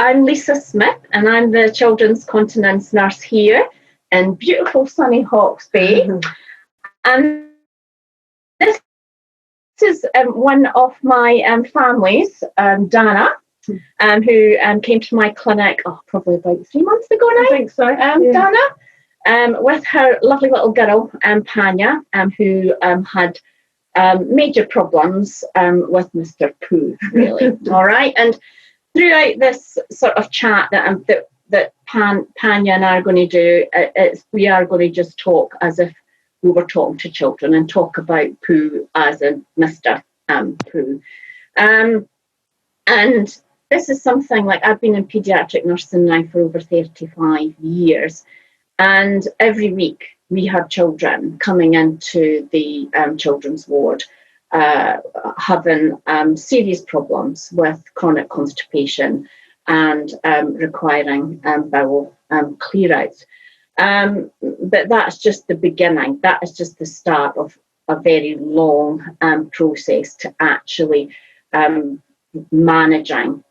I'm Lisa Smith, and I'm the children's continence nurse here in beautiful sunny Hawke's Bay. And this is one of my families, Dana, who came to my clinic probably about 3 months ago now. I think so. Dana, with her lovely little girl, Panya, who had major problems with Mr. Pooh, really. All right. And throughout this sort of chat that Panya and I are going to do, we are going to just talk as if we were talking to children and talk about Pooh as in Mr. Pooh. And this is something like I've been in paediatric nursing now for over 35 years. And every week we have children coming into the children's ward having serious problems with chronic constipation and requiring bowel clear-outs. But that's just the beginning. That is just the start of a very long process to actually managing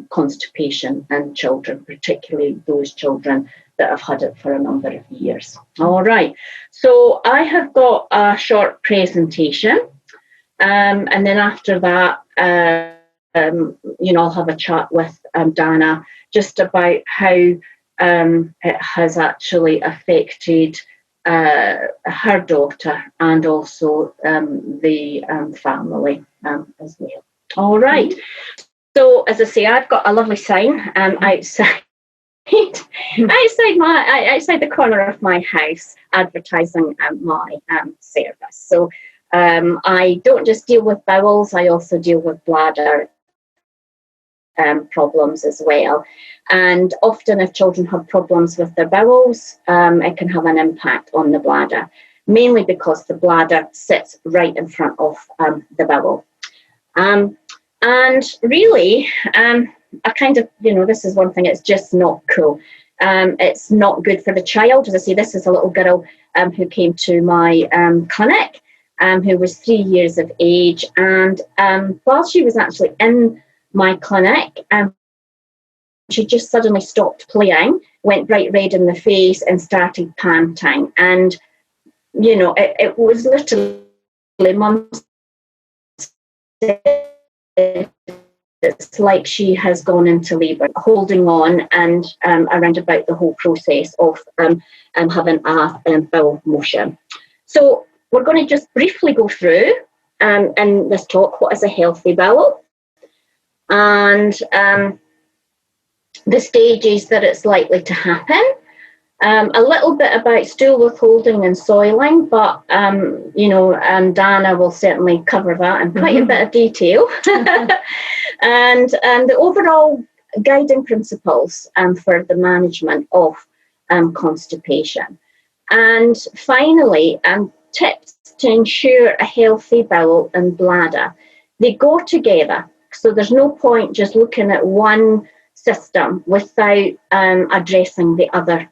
constipation in children, particularly those children that have had it for a number of years. All right, so I have got a short presentation, and then after that, I'll have a chat with Dana just about how it has actually affected her daughter and also the family as well. All right. So as I say, I've got a lovely sign outside the corner of my house advertising my service. So I don't just deal with bowels, I also deal with bladder problems as well. And often if children have problems with their bowels, it can have an impact on the bladder, mainly because the bladder sits right in front of the bowel. And really, I kind of, this is one thing, it's just not cool. It's not good for the child. As I say, this is a little girl who came to my clinic, who was 3 years of age. And while she was actually in my clinic, she just suddenly stopped playing, went bright red in the face and started panting. And, it was literally months. It's like she has gone into labour, holding on and around about the whole process of having a bowel motion. So we're going to just briefly go through in this talk what is a healthy bowel and the stages that it's likely to happen. A little bit about stool withholding and soiling, but Dana will certainly cover that in quite a bit of detail. and the overall guiding principles for the management of constipation. And finally, tips to ensure a healthy bowel and bladder. They go together, so there's no point just looking at one system without addressing the other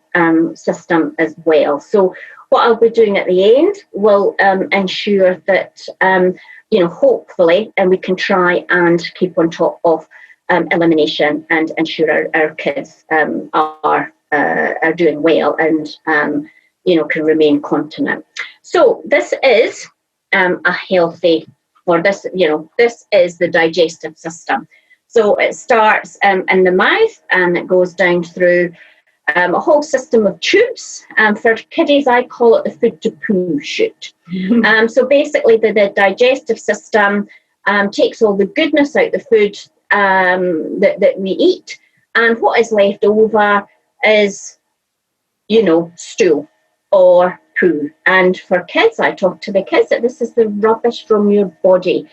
system as well. So what I'll be doing at the end will ensure that hopefully we can try and keep on top of elimination and ensure our kids are doing well and can remain continent. So this is a healthy, or this is the digestive system. So it starts in the mouth and it goes down through a whole system of tubes. For kiddies, I call it the food to poo chute. So basically the digestive system takes all the goodness out of the food that we eat, and what is left over is, stool or poo. And for kids, I talk to the kids that this is the rubbish from your body.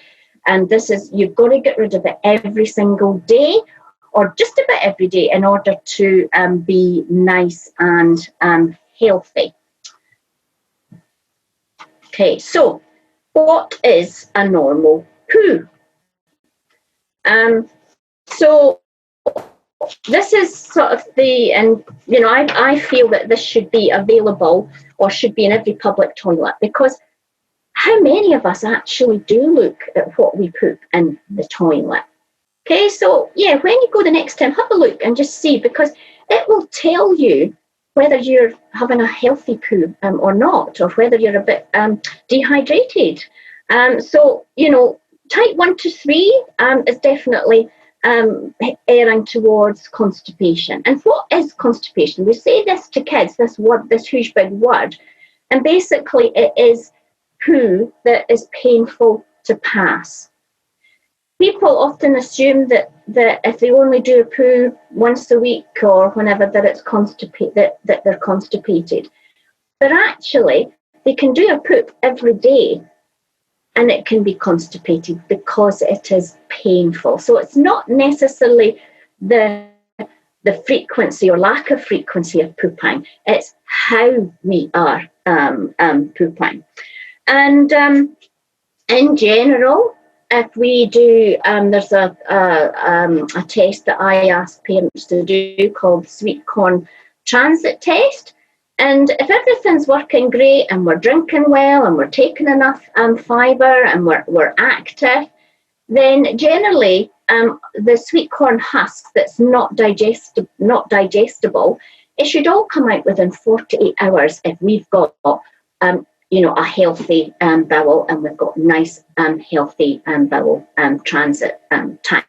And this is, you've got to get rid of it every single day or just about every day in order to be nice and healthy. Okay, so what is a normal poo? So this is sort of I feel that this should be available or should be in every public toilet, because how many of us actually do look at what we poop in the toilet? Okay, so yeah, when you go the next time, have a look and just see, because it will tell you whether you're having a healthy poo or not, or whether you're a bit dehydrated. So, type 1 to 3 is definitely erring towards constipation. And what is constipation? We say this to kids, this word, this huge big word, and basically it is poo that is painful to pass. People often assume that if they only do a poo once a week or whenever, that they're constipated. But actually, they can do a poop every day and it can be constipated because it is painful. So it's not necessarily the frequency or lack of frequency of pooping. It's how we are pooping. And in general, if we do, there's a test that I ask parents to do called sweet corn transit test. And if everything's working great and we're drinking well and we're taking enough fibre and we're active, then generally the sweet corn husk that's not digestible, it should all come out within 48 hours if we've got a healthy bowel and we've got nice healthy bowel transit time.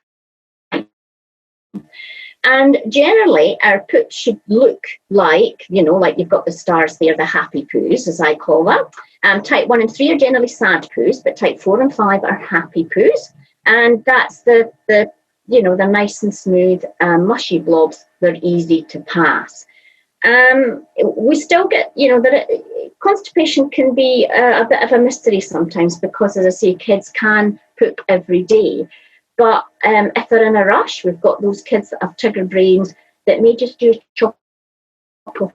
And generally, our poops should look like, like you've got the stars there, the happy poos, as I call them. Type 1 and 3 are generally sad poos, but type 4 and 5 are happy poos. And that's the nice and smooth, mushy blobs. They're easy to pass. We still get, that constipation can be a bit of a mystery sometimes because, as I say, kids can poop every day. But if they're in a rush, we've got those kids that have trigger brains that may just do chop of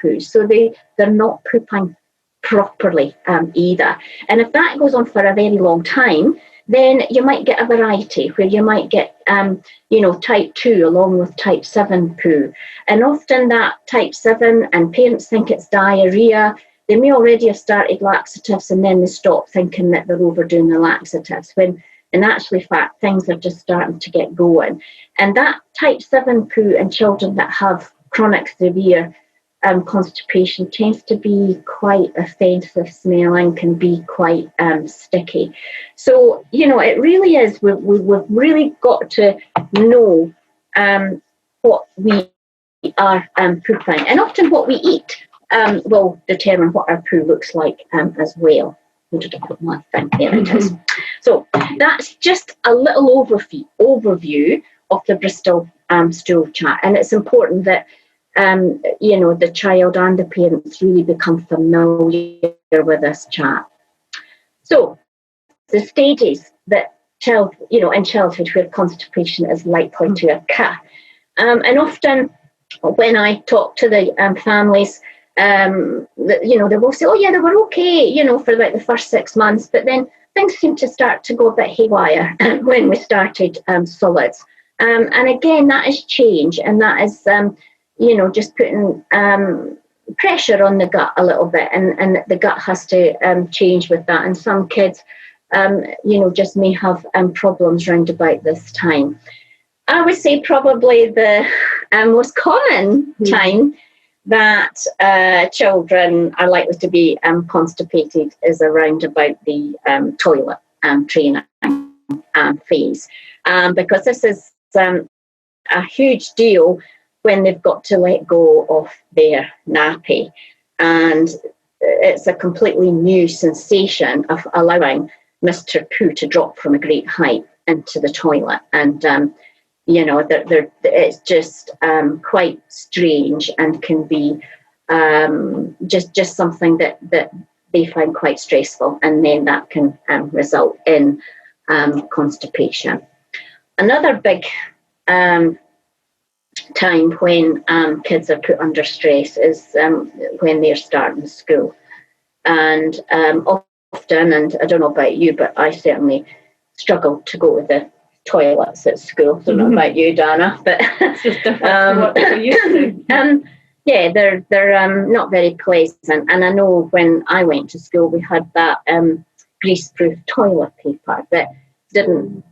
poo. So they're not pooping properly either. And if that goes on for a very long time, then you might get a variety where you might get, type 2 along with type 7 poo. And often that type 7, and parents think it's diarrhea, they may already have started laxatives and then they stop thinking that they're overdoing the laxatives, when in actual fact, things are just starting to get going. And that type 7 poo in children that have chronic severe constipation tends to be quite offensive smelling, can be quite sticky. So, it really is, we've really got to know what we are pooping. And often what we eat will determine what our poo looks like as well. Where did I put my thing? There it is. So that's just a little overview of the Bristol stool chart. And it's important that the child and the parents really become familiar with this chart. So the stages that in childhood where constipation is likely to occur. And often when I talk to the families, they will say, oh yeah, they were okay, for like the first 6 months, but then things seem to start to go a bit haywire when we started solids. And again, that is change, and that is, just putting pressure on the gut a little bit, and the gut has to change with that. And some kids, just may have problems round about this time. I would say probably the most common time that children are likely to be constipated is around about the toilet training phase, because this is a huge deal when they've got to let go of their nappy, and it's a completely new sensation of allowing Mr. Poo to drop from a great height into the toilet, and it's just quite strange and can be just something that they find quite stressful, and then that can result in constipation. Another big time when kids are put under stress is when they're starting school. And often, and I don't know about you, but I certainly struggle to go to the toilets at school. I don't know about you, Dana, but it's just different to what we're used to. Yeah, they're not very pleasant. And I know when I went to school, we had that grease-proof toilet paper that didn't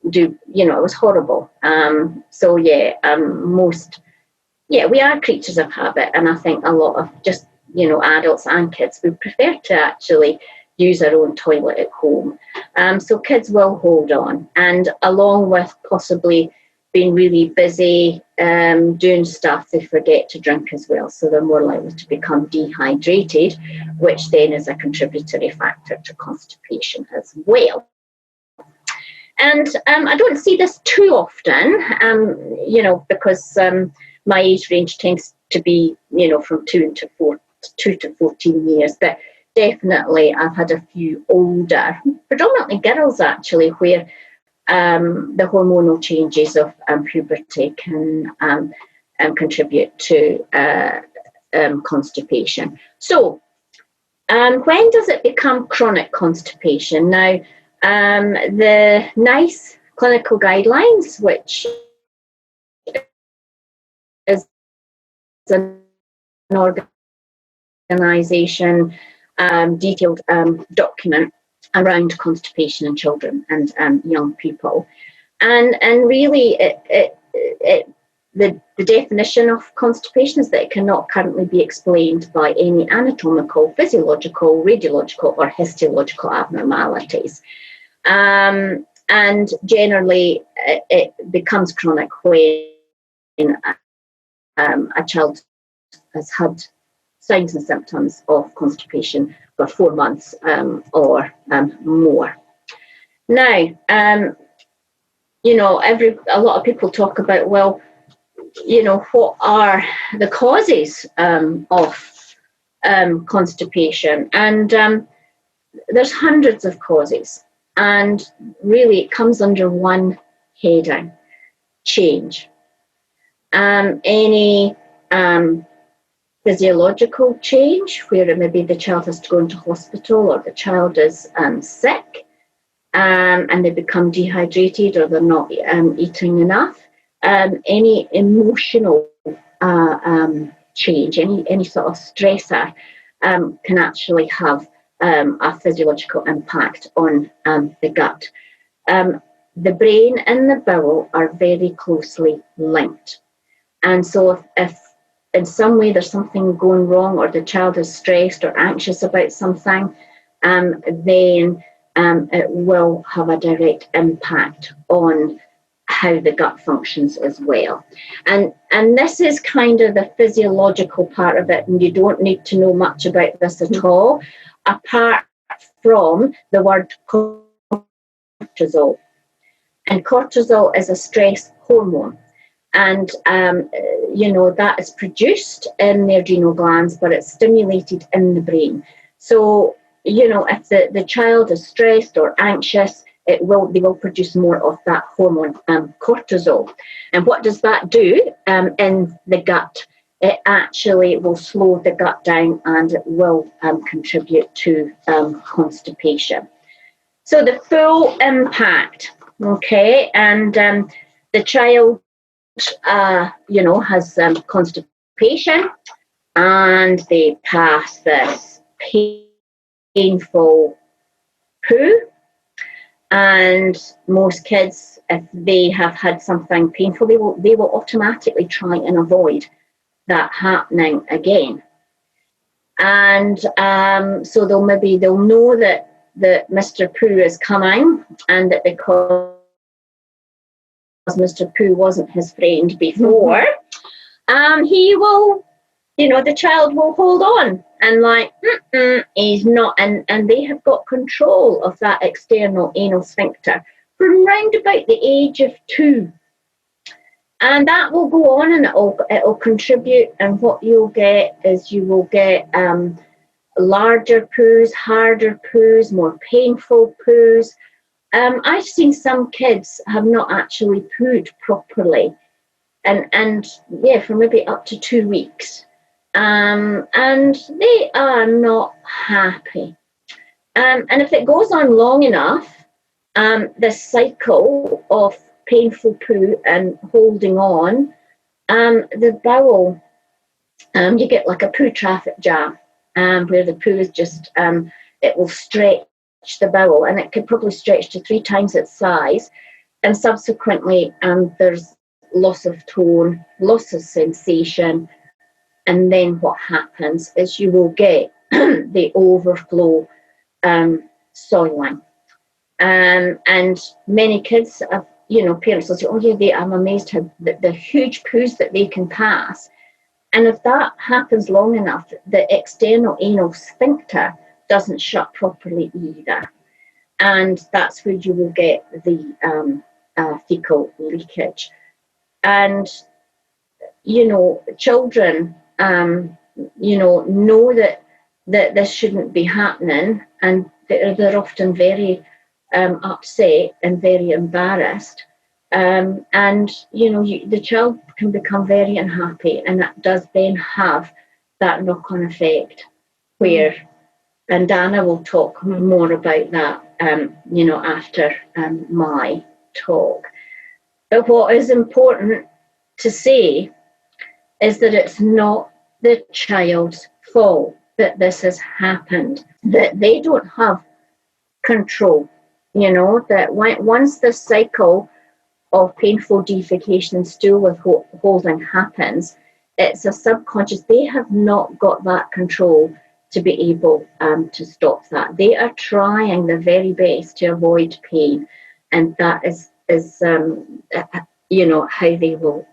it was horrible. We are creatures of habit, and I think a lot of just, adults and kids, we prefer to actually use our own toilet at home. So kids will hold on, and along with possibly being really busy doing stuff, they forget to drink as well. So they're more likely to become dehydrated, which then is a contributory factor to constipation as well. And I don't see this too often, because my age range tends to be, from 2 to 14 years. But definitely I've had a few older, predominantly girls actually, where the hormonal changes of puberty can contribute to constipation. So when does it become chronic constipation? Now, the NICE clinical guidelines, which is an organisation detailed document around constipation in children and young people, and really the definition of constipation is that it cannot currently be explained by any anatomical, physiological, radiological, or histological abnormalities. And generally, it becomes chronic when a child has had signs and symptoms of constipation for 4 months or more. Now, a lot of people talk about, well, what are the causes of constipation? And there's hundreds of causes. And really, it comes under one heading: change. Any physiological change, where maybe the child has to go into hospital, or the child is sick, and they become dehydrated, or they're not eating enough. Any emotional change, any sort of stressor, can actually have a physiological impact on the gut. The brain and the bowel are very closely linked. And so if in some way there's something going wrong, or the child is stressed or anxious about something, then it will have a direct impact on how the gut functions as well. And this is kind of the physiological part of it, and you don't need to know much about this at all, apart from the word cortisol. And cortisol is a stress hormone. And, that is produced in the adrenal glands, but it's stimulated in the brain. So, if the child is stressed or anxious, they will produce more of that hormone, cortisol. And what does that do in the gut? It actually will slow the gut down, and it will contribute to constipation. So the full impact, okay, and the child has constipation, and they pass this painful poo. And most kids, if they have had something painful, they will automatically try and avoid that happening again. And so they'll know that Mr. Poo is coming, and that because Mr. Poo wasn't his friend before, he will, the child will hold on and he's not, and they have got control of that external anal sphincter from round about the age of 2. And that will go on, and it'll contribute, and what you'll get is you will get larger poos, harder poos, more painful poos. I've seen some kids have not actually pooed properly, and for maybe up to 2 weeks, and they are not happy. And if it goes on long enough, this cycle of painful poo and holding on, the bowel, you get like a poo traffic jam, where the poo is just, it will stretch the bowel, and it could probably stretch to 3 times its size. and subsequently there's loss of tone, loss of sensation, and then what happens is you will get the overflow soiling. And many kids, parents will say, oh yeah, I'm amazed how the huge poos that they can pass. And if that happens long enough, the external anal sphincter doesn't shut properly either. And that's where you will get the fecal leakage. And, children, know that this shouldn't be happening, and they're often very upset and very embarrassed. And, the child can become very unhappy, and that does then have that knock-on effect where, and Dana will talk more about that, after my talk. But what is important to say is that it's not the child's fault that this has happened, that they don't have control, that once the cycle of painful defecation and stool withholding happens, it's a subconscious. They have not got that control to be able to stop that. They are trying their very best to avoid pain, and that is how they will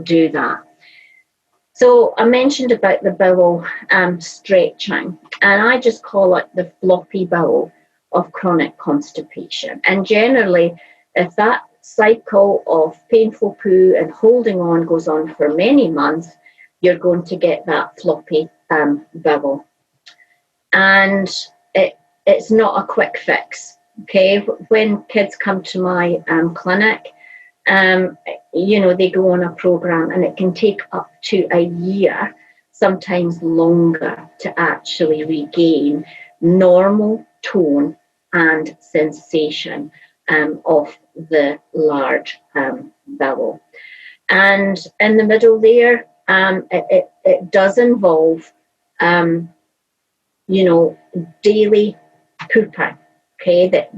do that. So I mentioned about the bowel stretching, and I just call it the floppy bowel of chronic constipation. And generally, if that cycle of painful poo and holding on goes on for many months, you're going to get that floppy bowel. And it's not a quick fix, okay? When kids come to my clinic, they go on a program, and it can take up to a year, sometimes longer, to actually regain normal tone and sensation of the large bowel. And in the middle there, it does involve, daily pooping. Okay, that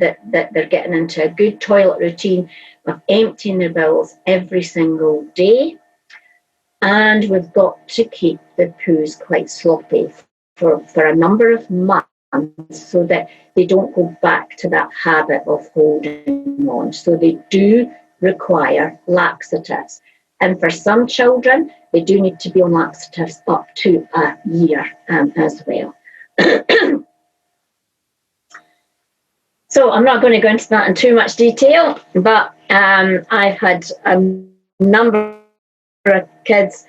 they're getting into a good toilet routine of emptying their bowels every single day. And we've got to keep the poos quite sloppy for a number of months so that they don't go back to that habit of holding on. So they do require laxatives. And for some children, they do need to be on laxatives up to a year as well. So I'm not going to go into that in too much detail, but I've had a number of kids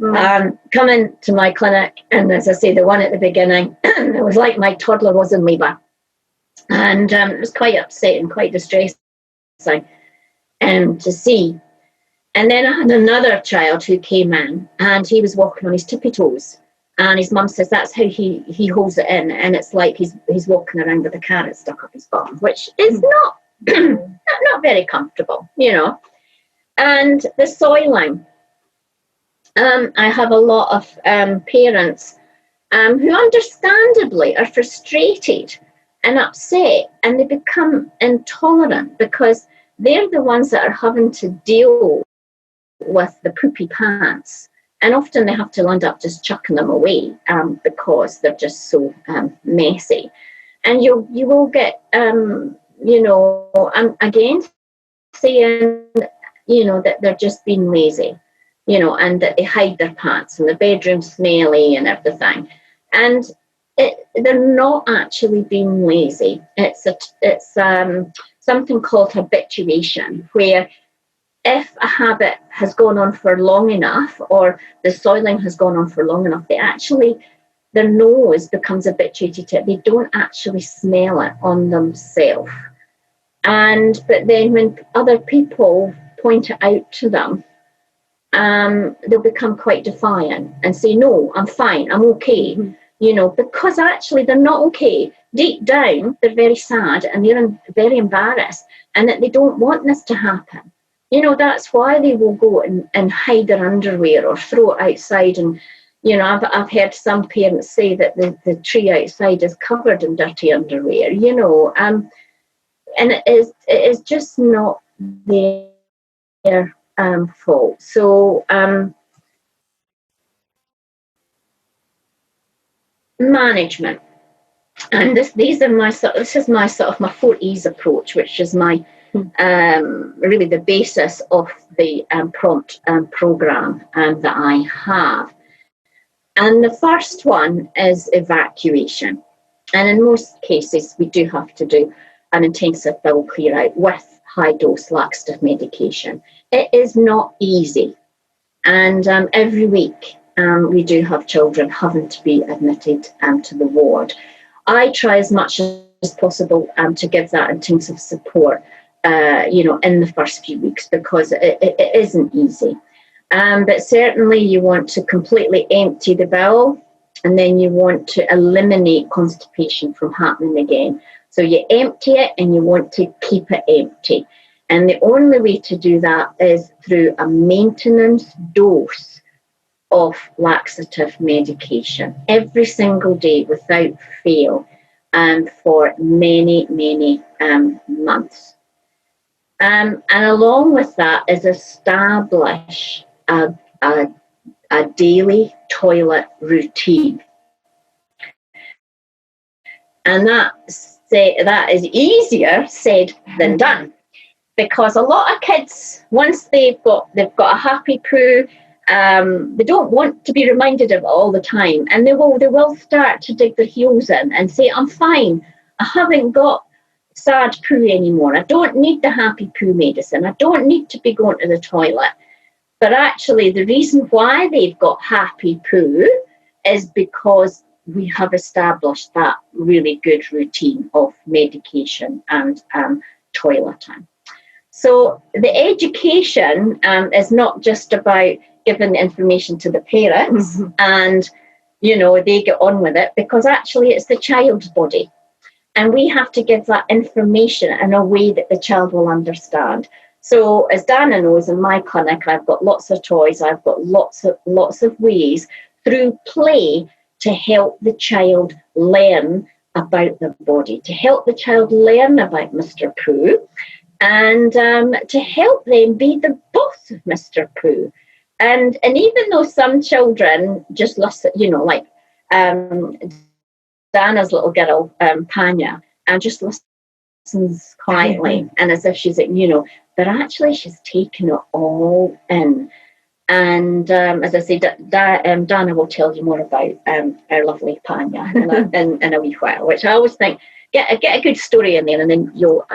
come into my clinic, and as I say, the one at the beginning, it was like my toddler was in labour, and it was quite upsetting, quite distressing to see. And then I had another child who came in, and he was walking on his tippy toes. And his mum says that's how he holds it in, and it's like he's walking around with a carrot stuck up his bum, which is not not very comfortable, And the soiling, I have a lot of parents who understandably are frustrated and upset, and they become intolerant because they're the ones that are having to deal with the poopy pants. And often they have to end up just chucking them away because they're just so messy. And you will get, I'm again saying, that they're just being lazy, and that they hide their pants and the bedroom's smelly and everything. And they're not actually being lazy. It's something called habituation, where if a habit has gone on for long enough, or the soiling has gone on for long enough, their nose becomes habituated to it. They don't actually smell it on themselves. But then when other people point it out to them, they'll become quite defiant and say, no, I'm fine, I'm okay, because actually they're not okay. Deep down, they're very sad and they're very embarrassed, and that they don't want this to happen. That's why they will go and hide their underwear or throw it outside. And, I've heard some parents say that the tree outside is covered in dirty underwear, and it is just not their fault. So management, and this is my sort of my 4E's approach, which is my really the basis of the prompt program that I have. And the first one is evacuation. And in most cases, we do have to do an intensive bowel clear out with high dose laxative medication. It is not easy. And every week, we do have children having to be admitted to the ward. I try as much as possible to give that intensive support, in the first few weeks, because it isn't easy. But certainly you want to completely empty the bowel, and then you want to eliminate constipation from happening again. So you empty it and you want to keep it empty. And the only way to do that is through a maintenance dose of laxative medication every single day without fail, for many, many months. And along with that is establish a daily toilet routine. And that is easier said than done, because a lot of kids, once they've got a happy poo, they don't want to be reminded of it all the time, and they will start to dig their heels in and say, I'm fine, I haven't got sad poo anymore, I don't need the happy poo medicine, I don't need to be going to the toilet. But actually the reason why they've got happy poo is because we have established that really good routine of medication and toileting. So the education is not just about giving the information to the parents and they get on with it, because actually it's the child's body. And we have to give that information in a way that the child will understand. So as Dana knows, in my clinic, I've got lots of toys. I've got lots of ways through play to help the child learn about the body, to help the child learn about Mr. Pooh, and to help them be the boss of Mr. Pooh. And even though some children just listen, like Dana's little girl, Panya, and just listens quietly and as if she's, but actually she's taken it all in. And as I say, Dana will tell you more about our lovely Panya in a wee while, which I always think, get a good story in there, and then you'll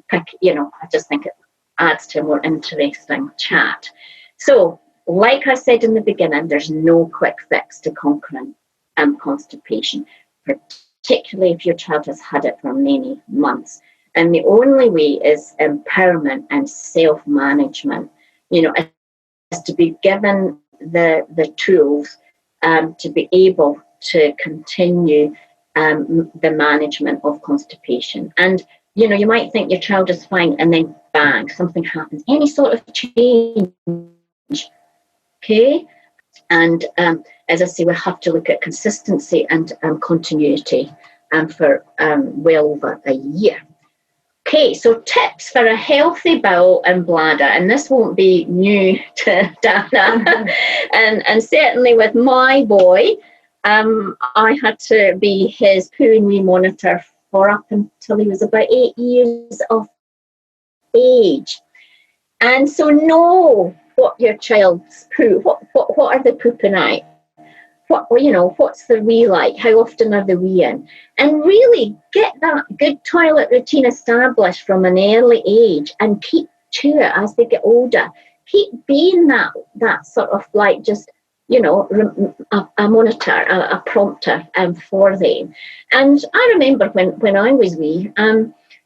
pick, I just think it adds to a more interesting chat. So, like I said in the beginning, there's no quick fix to conquering constipation, particularly if your child has had it for many months. And the only way is empowerment and self-management, is to be given the tools to be able to continue the management of constipation. And, you might think your child is fine, and then bang, something happens, any sort of change. Okay? And as I say, we have to look at consistency and continuity for well over a year. Okay, so tips for a healthy bowel and bladder, and this won't be new to Dana, and certainly with my boy, I had to be his poo and wee monitor for up until he was about 8 years of age. And so know what your child's poo, what are they pooping out? What's the wee like? How often are they weeing? And really get that good toilet routine established from an early age, and keep to it as they get older. Keep being that sort of like just, a monitor, a prompter for them. And I remember when I was wee,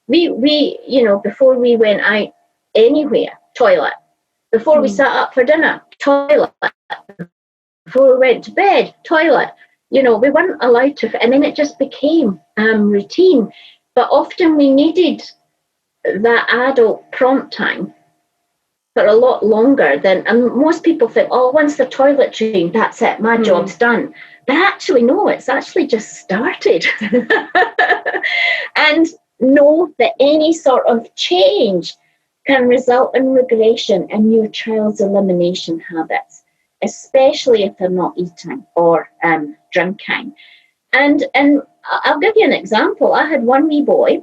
we before we went out anywhere, toilet. Before we sat up for dinner, toilet. Before we went to bed, toilet. We weren't allowed to, and then it just became routine. But often we needed that adult prompt time for a lot longer than, and most people think, once the toilet trained, that's it, my job's done. But actually, no, it's actually just started. And know that any sort of change can result in regression in your child's elimination habits, especially if they're not eating or drinking. And I'll give you an example. I had one wee boy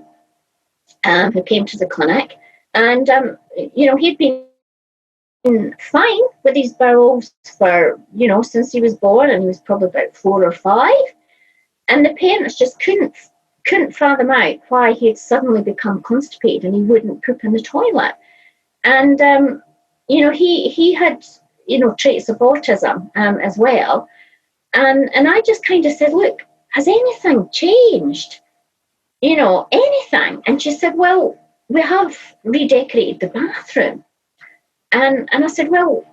who came to the clinic, and he'd been fine with his bowels for since he was born, and he was probably about 4 or 5, and the parents just couldn't fathom out why he had suddenly become constipated and he wouldn't poop in the toilet. And he had traits of autism as well, and I just kind of said, look, has anything changed? Anything? And she said, well, we have redecorated the bathroom. And I said, well,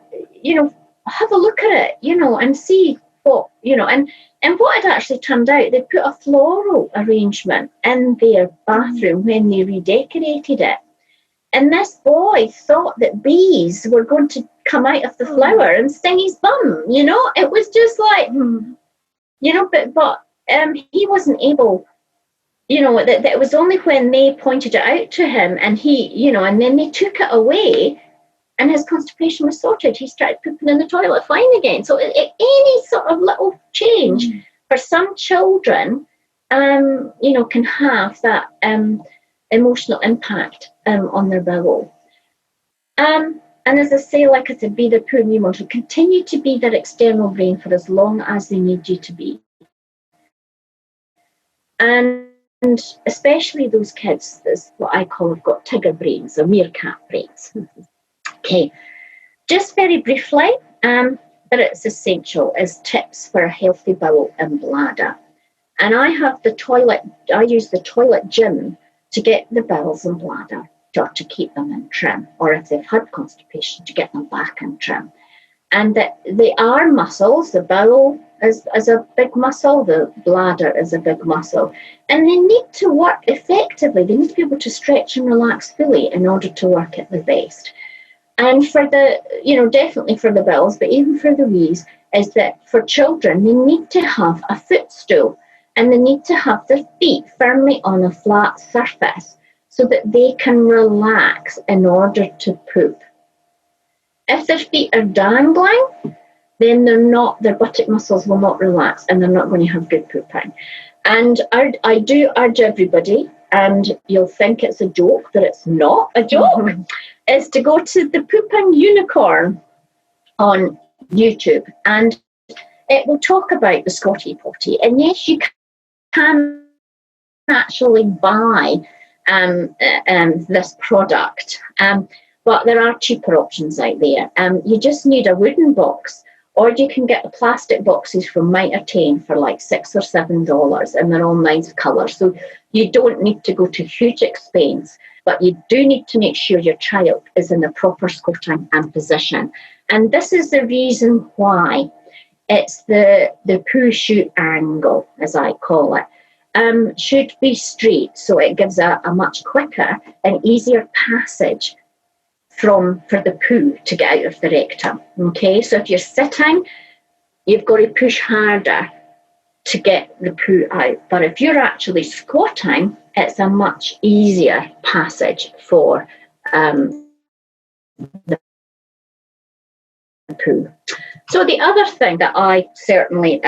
have a look at it, and see what, and what had actually turned out, they put a floral arrangement in their bathroom when they redecorated it. And this boy thought that bees were going to come out of the flower and sting his bum, It was just like, but he wasn't able, that it was only when they pointed it out to him and he, and then they took it away and his constipation was sorted. He started pooping in the toilet fine again. So any sort of little change for some children, can have that emotional impact on their bowel. And as I say, like I said, be their poor immune model. Continue to be their external brain for as long as they need you to be. And especially those kids, that's what I call, have got tiger brains or meerkat brains. Okay, just very briefly, but it's essential, as tips for a healthy bowel and bladder. And I use the toilet gym to get the bowels and bladder, or to keep them in trim, or if they've had constipation, to get them back in trim. And that they are muscles. The bowel is a big muscle, the bladder is a big muscle, and they need to work effectively. They need to be able to stretch and relax fully in order to work at their best. And for the, definitely for the bowels, but even for the wheeze, is that for children, they need to have a footstool and they need to have their feet firmly on a flat surface so that they can relax in order to poop. If their feet are dangling, then their buttock muscles will not relax and they're not going to have good pooping. And I do urge everybody, and you'll think it's a joke, but it's not a joke, is to go to the Pooping Unicorn on YouTube, and it will talk about the Scotty Potty. And yes, you can actually buy this product, but there are cheaper options out there. You just need a wooden box, or you can get the plastic boxes from Mitre 10 for like $6 or $7, and they're all nice colours. So you don't need to go to huge expense, but you do need to make sure your child is in the proper squatting and position. And this is the reason why it's the poo shoot angle, as I call it, should be straight, so it gives a much quicker and easier passage for the poo to get out of the rectum. Okay, so if you're sitting, you've got to push harder to get the poo out. But if you're actually squatting, it's a much easier passage for the poo. So the other thing that I certainly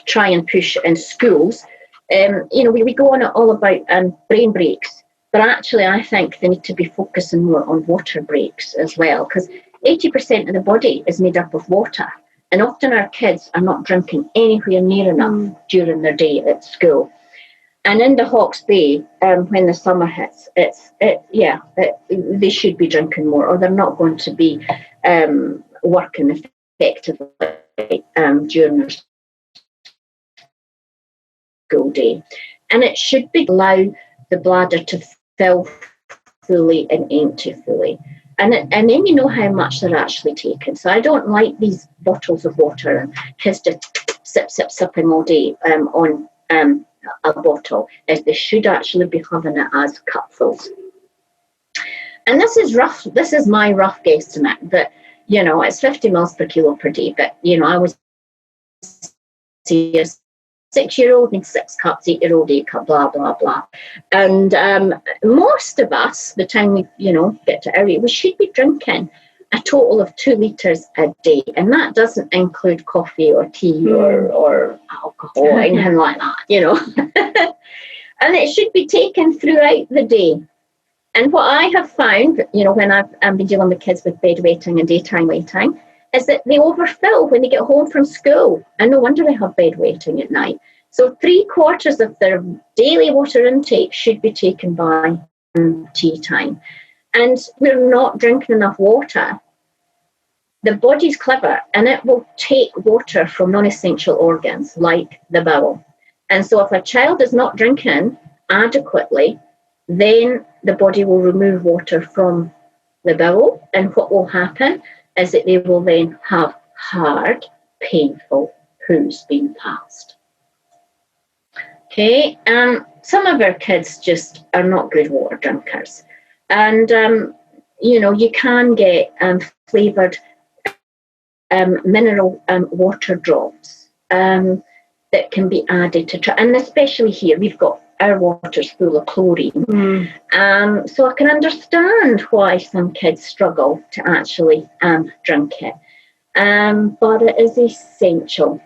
try and push in schools, we go on all about brain breaks, but actually I think they need to be focusing more on water breaks as well, because 80% of the body is made up of water, and often our kids are not drinking anywhere near enough during their day at school. And in the Hawke's Bay, when the summer hits, they should be drinking more, or they're not going to be working effectively during their school day. And it should be allow the bladder to fill fully and empty fully. And then you know how much they're actually taking. So I don't like these bottles of water and kids just sipping all day on a bottle, as they should actually be having it as cupfuls. And this is rough. This is my rough guesstimate, that it's 50 mils per kilo per day. But I was 6-year-old needs 6 cups, 8-year-old 8 cup, blah, blah, blah. And most of us, the time we, get to our age, we should be drinking a total of 2 litres a day. And that doesn't include coffee or tea or alcohol or anything like that, And it should be taken throughout the day. And what I have found, when I've been dealing with kids with bedwetting and daytime wetting, is that they overfill when they get home from school. And no wonder they have bedwetting at night. So 3/4 of their daily water intake should be taken by tea time. And we're not drinking enough water. The body's clever and it will take water from non-essential organs like the bowel. And so if a child is not drinking adequately, then the body will remove water from the bowel. And what will happen is that they will then have hard, painful poos being passed. Okay, some of our kids just are not good water drinkers. And, you can get flavoured mineral water drops that can be added to, and especially here, we've got our water's full of chlorine. So I can understand why some kids struggle to actually drink it. But it is essential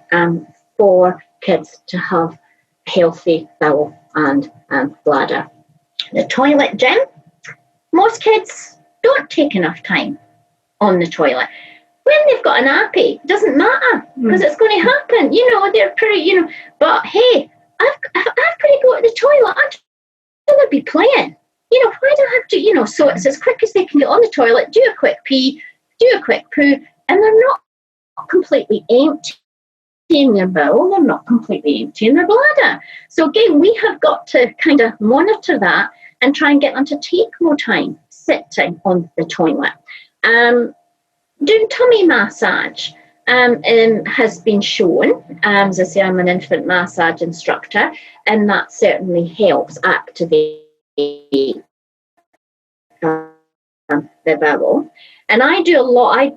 for kids to have healthy bowel and bladder. The toilet, Jim, most kids don't take enough time on the toilet. When they've got a nappy, it doesn't matter because it's going to happen. They're pretty, but hey, I've got to go to the toilet. I'd rather be playing. Why do I have to, so it's as quick as they can get on the toilet, do a quick pee, do a quick poo, and they're not completely empty in their bowel, they're not completely empty in their bladder. So again, we have got to kind of monitor that and try and get them to take more time sitting on the toilet. Doing tummy massage has been shown. As I say, I'm an infant massage instructor, and that certainly helps activate the bowel. And I do a lot. I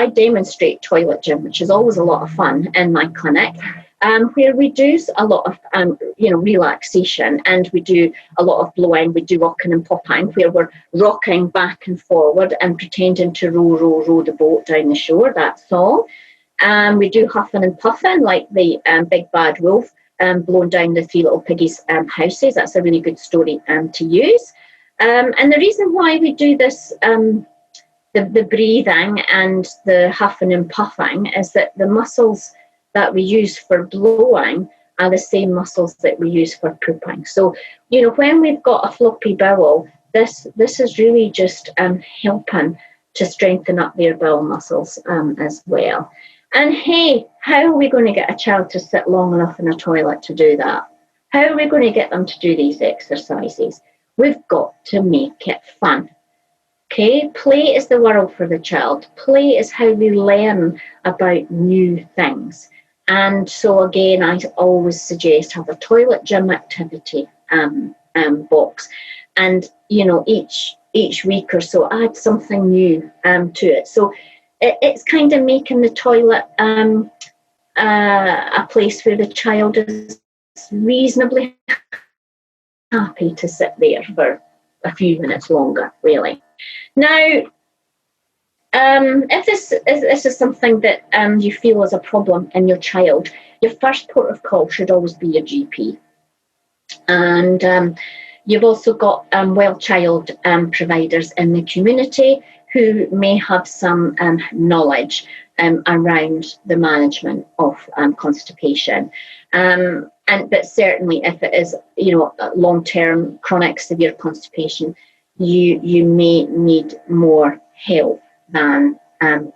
demonstrate toilet gym, which is always a lot of fun in my clinic, where we do a lot of relaxation, and we do a lot of blowing. We do rocking and popping, where we're rocking back and forward and pretending to row the boat down the shore. That song. We do huffing and puffing, like the big bad wolf blowing down the 3 little piggies' houses. That's a really good story to use. And the reason why we do this, the breathing and the huffing and puffing, is that the muscles that we use for blowing are the same muscles that we use for pooping. So, when we've got a floppy bowel, this is really just helping to strengthen up their bowel muscles as well. And hey, how are we going to get a child to sit long enough in a toilet to do that? How are we going to get them to do these exercises? We've got to make it fun. Okay, play is the world for the child. Play is how we learn about new things. And so again, I always suggest have a toilet gym activity box, and each week or so add something new to it. So it's kind of making the toilet a place where the child is reasonably happy to sit there for a few minutes longer, really. Now, if this is something that you feel is a problem in your child, your first port of call should always be your GP. And you've also got well child providers in the community who may have some knowledge around the management of constipation. But certainly if it is, long-term chronic severe constipation, you may need more help than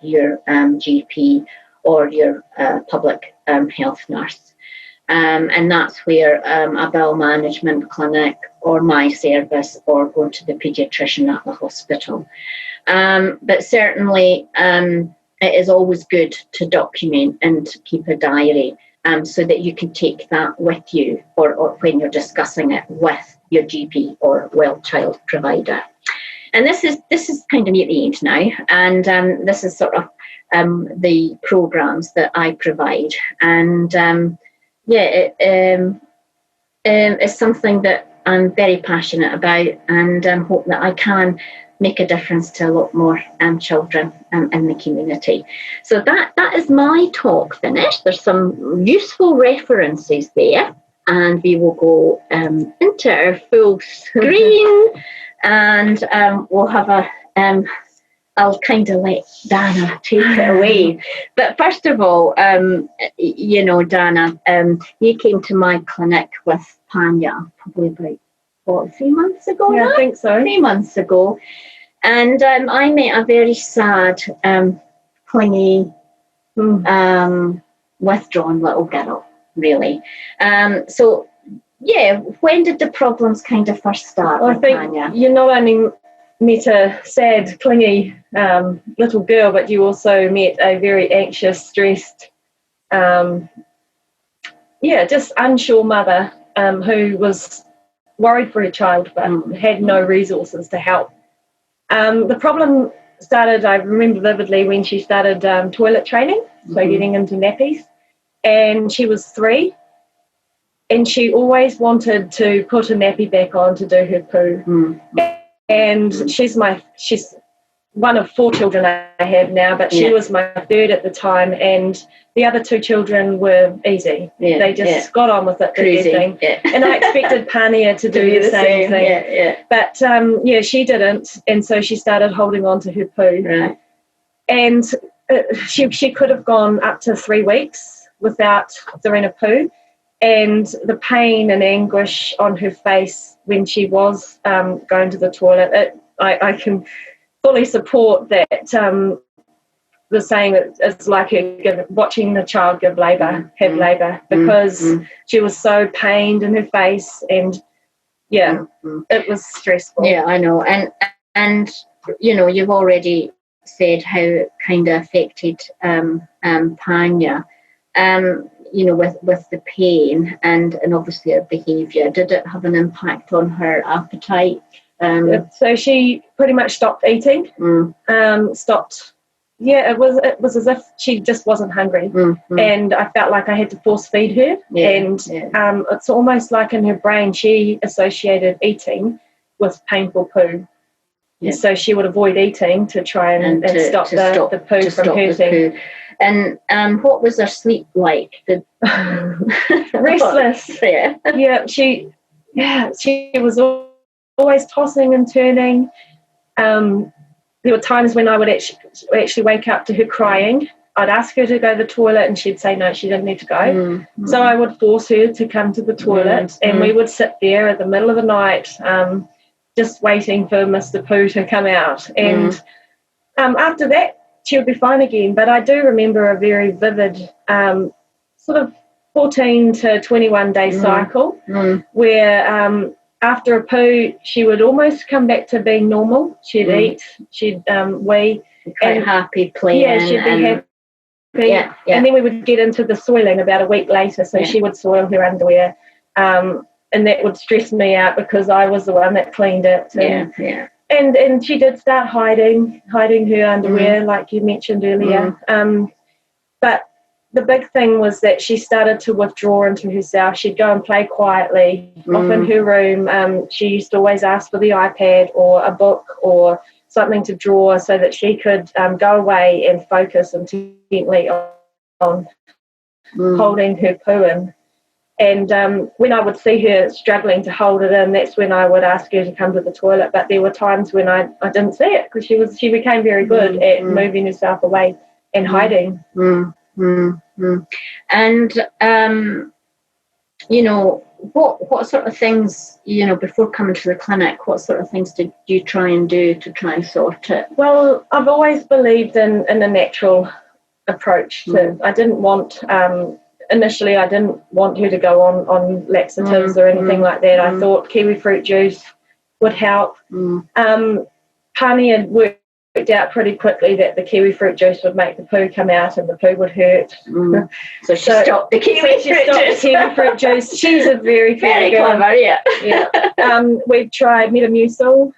your GP or your public health nurse. And that's where a bowel management clinic or my service or going to the paediatrician at the hospital. But certainly it is always good to document and keep a diary so that you can take that with you or when you're discussing it with your GP or well child provider. And this is kind of near the end now, and this is sort of the programs that I provide. And it's something that I'm very passionate about, and hope that I can make a difference to a lot more children in the community. So that is my talk finished. There's some useful references there, and we will go into our full screen, and we'll have a I'll kind of let Dana take it away. But first of all, Dana, you came to my clinic with Tanya probably about, 3 months ago? Yeah, now? I think so. 3 months ago. And I met a very sad, clingy, withdrawn little girl, really. So, yeah, when did the problems kind of first start? Well, I think Tanya? you not only met a sad, clingy little girl, but you also met a very anxious, stressed, just unsure mother who was worried for her child but had no resources to help. The problem started, I remember vividly, when she started toilet training, so getting into nappies, and she was 3, and she always wanted to put a nappy back on to do her poo. And she's one of 4 children I have now, but she was my 3rd at the time, and the other 2 children were easy. They just got on with it, did their thing. And I expected Pania to do the same thing. But she didn't, and so she started holding on to her poo. Right. And she could have gone up to 3 weeks without doing a poo. And the pain and anguish on her face when she was going to the toilet, I can fully support that. The saying that it's like watching the child have labour, because she was so pained in her face, and it was stressful. Yeah, I know, and you've already said how it kind of affected Panya, with the pain and obviously her behaviour. Did it have an impact on her appetite? So she pretty much stopped eating. Stopped. Yeah, it was as if she just wasn't hungry, and I felt like I had to force feed her. It's almost like in her brain she associated eating with painful poo. So she would avoid eating to try and stop the poo from hurting. And what was her sleep like? Restless. She was always tossing and turning. There were times when I would actually wake up to her crying. I'd ask her to go to the toilet and she'd say no, she didn't need to go. So I would force her to come to the toilet, and we would sit there at the middle of the night just waiting for Mr. Pooh to come out. And after that, she would be fine again. But I do remember a very vivid sort of 14 to 21 day cycle where after a poo, she would almost come back to being normal. She'd eat, she'd wee. Quite happy playing. Yeah, she'd be happy. Yeah. And then we would get into the soiling about a week later. So she would soil her underwear. And that would stress me out because I was the one that cleaned it. And she did start hiding her underwear, like you mentioned earlier. But the big thing was that she started to withdraw into herself. She'd go and play quietly off in her room. She used to always ask for the iPad or a book or something to draw so that she could go away and focus intently on holding her poo in. And when I would see her struggling to hold it in, that's when I would ask her to come to the toilet. But there were times when I didn't see it because she became very good at moving herself away and hiding. And what sort of things, before coming to the clinic, what sort of things did you try and do to try and sort it? Well, I've always believed in a natural approach. I didn't want initially I didn't want her to go on laxatives or anything like that. I thought kiwi fruit juice would help. Pani had worked out pretty quickly that the kiwi fruit juice would make the poo come out and the poo would hurt. So she stopped the kiwi fruit juice. She's a very clever, we've tried Metamucil.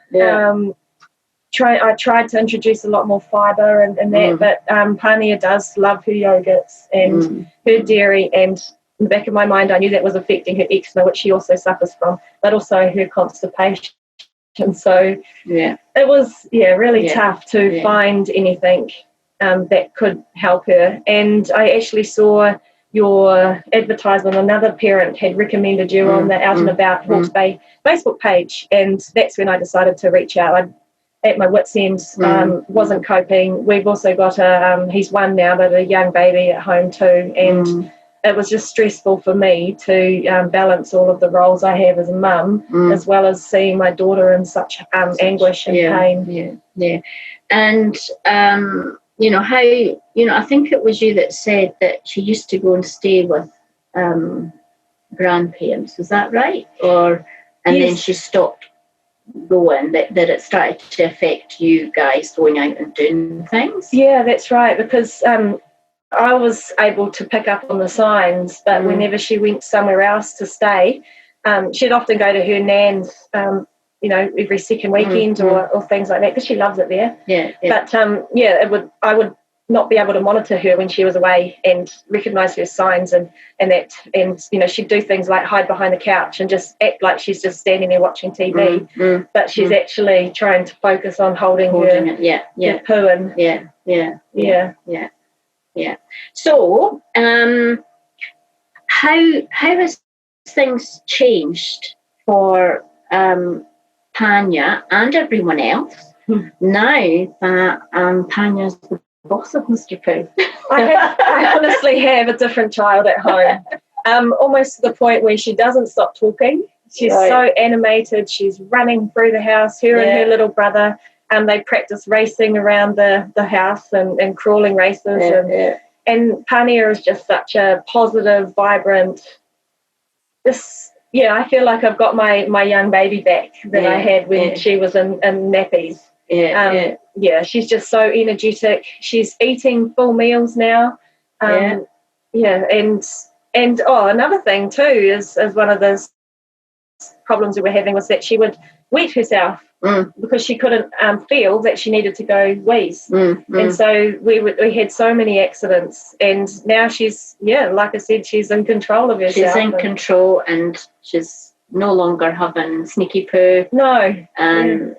I tried to introduce a lot more fibre and that, but Pania does love her yogurts and her dairy, and in the back of my mind, I knew that was affecting her eczema, which she also suffers from, but also her constipation. So it was really tough to find anything that could help her. And I actually saw your advertisement. Another parent had recommended you on the Out and About Hawke's Bay Facebook page, and that's when I decided to reach out. I, at my wit's end, wasn't coping. We've also got he's one now, but a young baby at home too, and it was just stressful for me to balance all of the roles I have as a mum, as well as seeing my daughter in such anguish and pain. And how, I think it was you that said that she used to go and stay with grandparents. Was that right? Then she stopped going, that it started to affect you guys going out and doing things? Yeah, that's right, because I was able to pick up on the signs, but whenever she went somewhere else to stay, she'd often go to her nan's, every second weekend or things like that, because she loves it there. But I would not be able to monitor her when she was away and recognise her signs and she'd do things like hide behind the couch and just act like she's just standing there watching TV, but she's actually trying to focus on holding her poo. So, how has things changed for Panya and everyone else now that Panya's the boss of Mr. Pooh? I honestly have a different child at home, almost to the point where she doesn't stop talking. She's so animated. She's running through the house, her and her little brother. They practice racing around the house and crawling races. And Pania is just such a positive, vibrant, I feel like I've got my young baby back that I had when she was in nappies. She's just so energetic. She's eating full meals now. And another thing too is one of the problems we were having was that she would wet herself because she couldn't feel that she needed to go wheeze. And so we had so many accidents, and now she's like I said, she's in control of herself. She's in control, and she's no longer having sneaky poo. No. And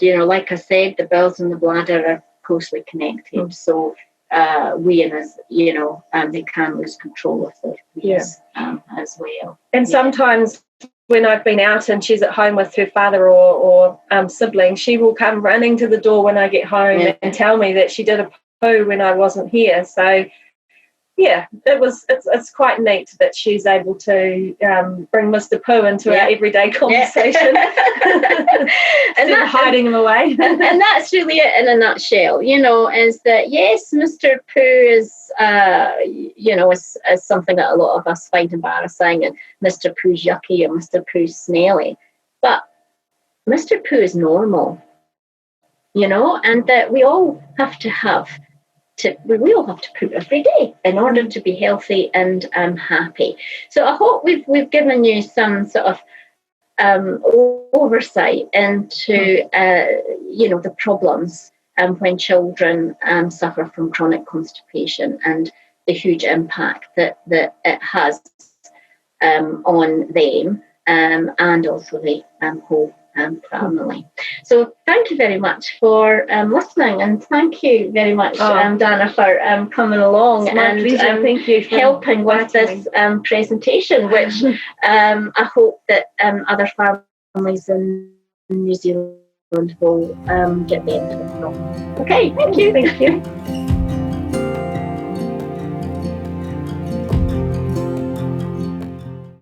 like I said, the bowels and the bladder are closely connected. So they can lose control of their wheeze as well. And sometimes when I've been out and she's at home with her father or sibling, she will come running to the door when I get home and tell me that she did a poo when I wasn't here. So it's quite neat that she's able to bring Mr. Pooh into our everyday conversation and not hiding him away. and that's really it in a nutshell, is that yes, Mr. Pooh is is something that a lot of us find embarrassing, and Mr. Pooh's yucky and Mr. Pooh's smelly, but Mr. Pooh is normal, and that we all have to poop every day in order to be healthy and happy. So I hope we've given you some sort of oversight into the problems when children suffer from chronic constipation and the huge impact that it has on them and also the whole family. So thank you very much for listening, and thank you very much, Dana, for coming along and thank you for helping with this presentation, which I hope that other families in New Zealand will get benefit from. Okay, thank you. Thank you.